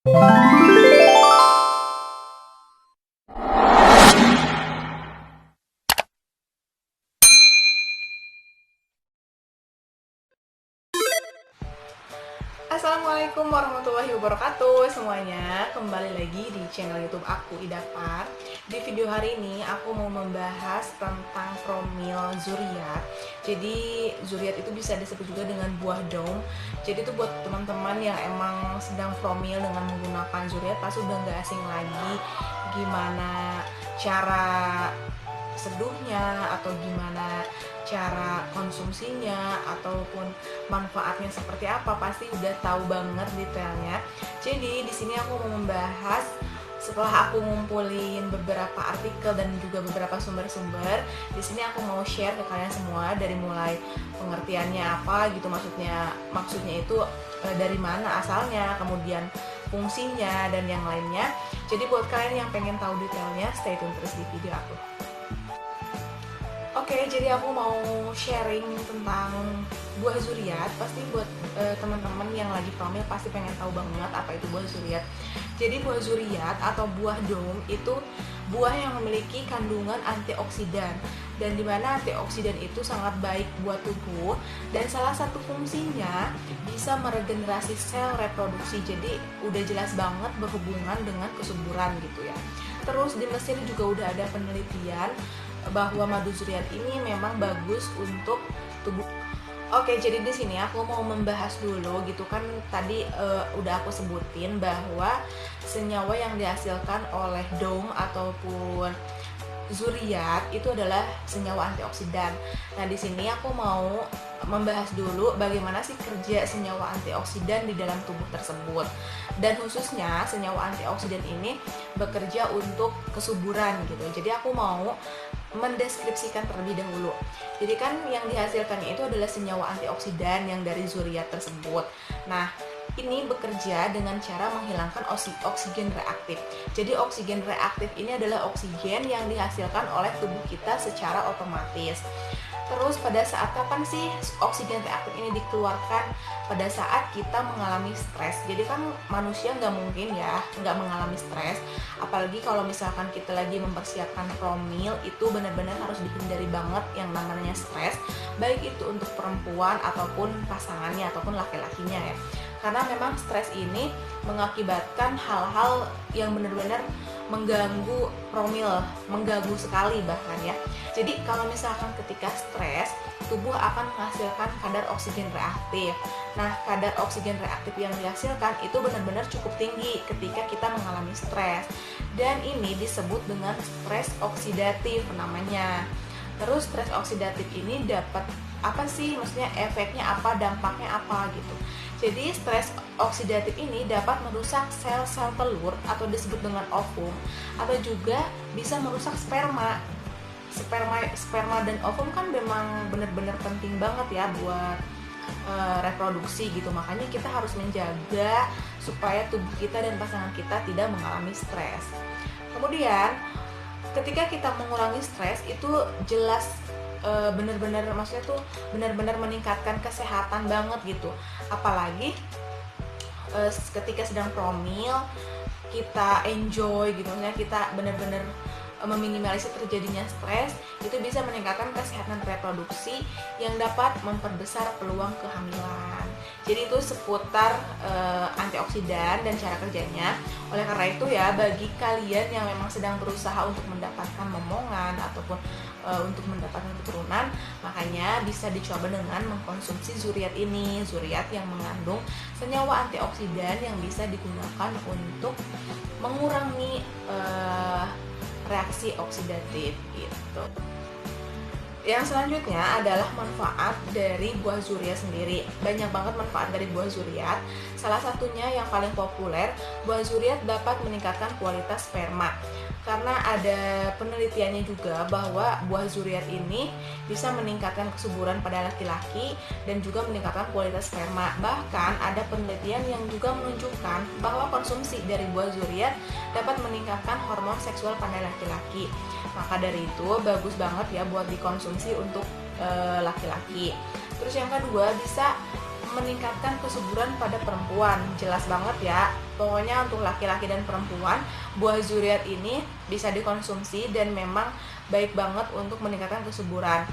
Assalamualaikum warahmatullahi wabarakatuh semuanya. Kembali lagi di channel YouTube aku, Idapar. Di video hari ini aku mau membahas tentang promil zuriat. Jadi zuriat itu bisa disebut juga dengan buah daun. Jadi itu buat teman-teman yang emang sedang promil dengan menggunakan zuriat, pasti udah gak asing lagi gimana cara seduhnya atau gimana cara konsumsinya ataupun manfaatnya seperti apa, pasti udah tahu banget detailnya. Jadi di sini aku mau membahas setelah aku ngumpulin beberapa artikel dan juga beberapa sumber-sumber. Di sini aku mau share ke kalian semua, dari mulai pengertiannya apa gitu, maksudnya itu dari mana asalnya, kemudian fungsinya dan yang lainnya. Jadi buat kalian yang pengen tahu detailnya, stay tune terus di video aku. Oke, jadi aku mau sharing tentang buah zuriat. Pasti buat teman-teman yang lagi promil pasti pengen tahu banget apa itu buah zuriat. Jadi buah zuriat atau buah dom itu buah yang memiliki kandungan antioksidan, dan dimana antioksidan itu sangat baik buat tubuh, dan salah satu fungsinya bisa meregenerasi sel reproduksi. Jadi udah jelas banget berhubungan dengan kesuburan gitu ya. Terus di Mesir juga udah ada penelitian bahwa madu zuriat ini memang bagus untuk tubuh. Oke, jadi di sini aku mau membahas dulu gitu kan, tadi udah aku sebutin bahwa senyawa yang dihasilkan oleh daun ataupun zuriat itu adalah senyawa antioksidan. Nah, di sini aku mau membahas dulu bagaimana sih kerja senyawa antioksidan di dalam tubuh tersebut. Dan khususnya senyawa antioksidan ini bekerja untuk kesuburan gitu. Jadi aku mau mendeskripsikan terlebih dahulu. Jadi kan yang dihasilkannya itu adalah senyawa antioksidan yang dari zuriat tersebut. Nah, ini bekerja dengan cara menghilangkan oksigen reaktif. Jadi oksigen reaktif ini adalah oksigen yang dihasilkan oleh tubuh kita secara otomatis. Terus pada saat kapan sih oksigen reaktif ini dikeluarkan? Pada saat kita mengalami stres. Jadi kan manusia nggak mungkin ya nggak mengalami stres. Apalagi kalau misalkan kita lagi mempersiapkan promil, itu benar-benar harus dihindari banget yang namanya stres. Baik itu untuk perempuan ataupun pasangannya ataupun laki-lakinya ya. Karena memang stres ini mengakibatkan hal-hal yang benar-benar mengganggu promil, mengganggu sekali bahkan ya. Jadi kalau misalkan ketika stres, tubuh akan menghasilkan kadar oksigen reaktif. Nah, kadar oksigen reaktif yang dihasilkan itu benar-benar cukup tinggi ketika kita mengalami stres. Dan ini disebut dengan stres oksidatif namanya. Terus stres oksidatif ini dapat apa sih? Maksudnya efeknya apa, dampaknya apa gitu. Jadi stres oksidatif ini dapat merusak sel-sel telur atau disebut dengan ovum, atau juga bisa merusak sperma. Sperma dan ovum kan memang benar-benar penting banget ya buat reproduksi gitu. Makanya kita harus menjaga supaya tubuh kita dan pasangan kita tidak mengalami stres. Kemudian ketika kita mengurangi stres itu jelas benar-benar, maksudnya tuh benar-benar meningkatkan kesehatan banget gitu. Apalagi ketika sedang promil, kita enjoy gitu, maksudnya kita benar-benar meminimalisir terjadinya stres, itu bisa meningkatkan kesehatan reproduksi yang dapat memperbesar peluang kehamilan. Jadi itu seputar antioksidan dan cara kerjanya. Oleh karena itu ya, bagi kalian yang memang sedang berusaha untuk mendapatkan momongan ataupun untuk mendapatkan keturunan, makanya bisa dicoba dengan mengkonsumsi zuriat ini. Zuriat yang mengandung senyawa antioksidan yang bisa digunakan untuk mengurangi reaksi oksidatif gitu. Yang selanjutnya adalah manfaat dari buah zuriat sendiri. Banyak banget manfaat dari buah zuriat. Salah satunya yang paling populer, buah zuriat dapat meningkatkan kualitas sperma. Karena ada penelitiannya juga bahwa buah zuriat ini bisa meningkatkan kesuburan pada laki-laki dan juga meningkatkan kualitas sperma. Bahkan ada penelitian yang juga menunjukkan bahwa konsumsi dari buah zuriat dapat meningkatkan hormon seksual pada laki-laki. Maka dari itu bagus banget ya buat dikonsumsi untuk laki-laki. Terus yang kedua, bisa meningkatkan kesuburan pada perempuan. Jelas banget ya. Pokoknya untuk laki-laki dan perempuan, buah zuriat ini bisa dikonsumsi dan memang baik banget untuk meningkatkan kesuburan.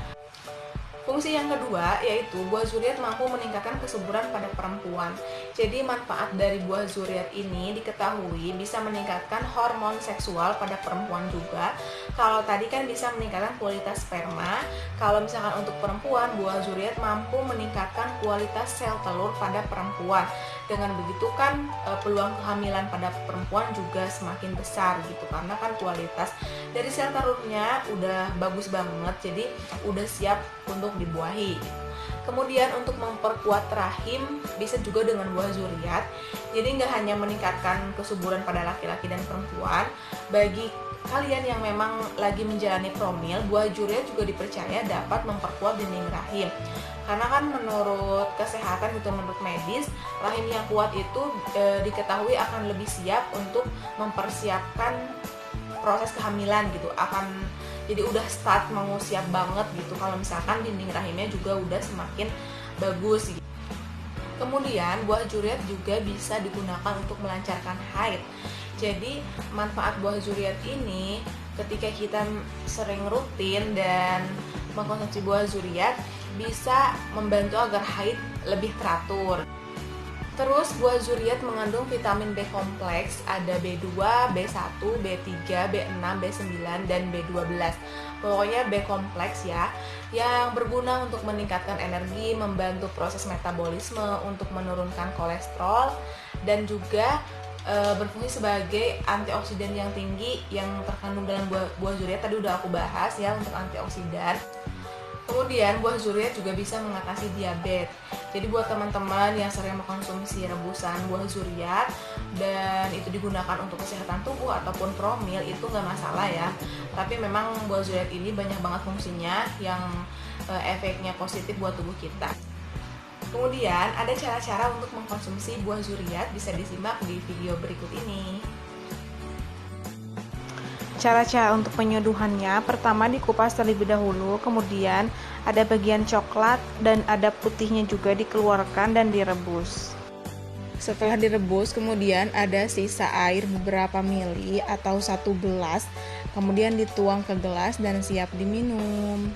Fungsi yang kedua yaitu buah zuriat mampu meningkatkan kesuburan pada perempuan. Jadi manfaat dari buah zuriat ini diketahui bisa meningkatkan hormon seksual pada perempuan juga. Kalau tadi kan bisa meningkatkan kualitas sperma, kalau misalkan untuk perempuan, buah zuriat mampu meningkatkan kualitas sel telur pada perempuan. Dengan begitu kan peluang kehamilan pada perempuan juga semakin besar gitu, karena kan kualitas dari sel telurnya udah bagus banget, jadi udah siap untuk dibuahi. Kemudian untuk memperkuat rahim bisa juga dengan buah zuriat. Jadi nggak hanya meningkatkan kesuburan pada laki-laki dan perempuan, bagi kalian yang memang lagi menjalani promil, buah zuriat juga dipercaya dapat memperkuat dinding rahim. Karena kan menurut kesehatan gitu, menurut medis, rahim yang kuat itu diketahui akan lebih siap untuk mempersiapkan proses kehamilan gitu, akan jadi udah start mau siap banget gitu kalau misalkan dinding rahimnya juga udah semakin bagus gitu. Kemudian buah zuriat juga bisa digunakan untuk melancarkan haid. Jadi manfaat buah zuriat ini ketika kita sering rutin dan mengkonsumsi buah zuriat bisa membantu agar haid lebih teratur. Terus buah zuriat mengandung vitamin B kompleks, ada B2, B1, B3, B6, B9, dan B12. Pokoknya B kompleks ya, yang berguna untuk meningkatkan energi, membantu proses metabolisme, untuk menurunkan kolesterol, dan juga berfungsi sebagai antioksidan yang tinggi yang terkandung dalam buah zuriat. Tadi udah aku bahas ya untuk antioksidan. Kemudian buah zuriat juga bisa mengatasi diabetes. Jadi buat teman-teman yang sering mengkonsumsi rebusan buah zuriat dan itu digunakan untuk kesehatan tubuh ataupun promil, itu nggak masalah ya. Tapi memang buah zuriat ini banyak banget fungsinya yang efeknya positif buat tubuh kita. Kemudian ada cara-cara untuk mengkonsumsi buah zuriat, bisa disimak di video berikut ini. Cara-cara untuk penyeduhannya, pertama dikupas terlebih dahulu, kemudian ada bagian coklat dan ada putihnya juga dikeluarkan dan direbus. Setelah direbus, kemudian ada sisa air beberapa mili atau 1 gelas, kemudian dituang ke gelas dan siap diminum.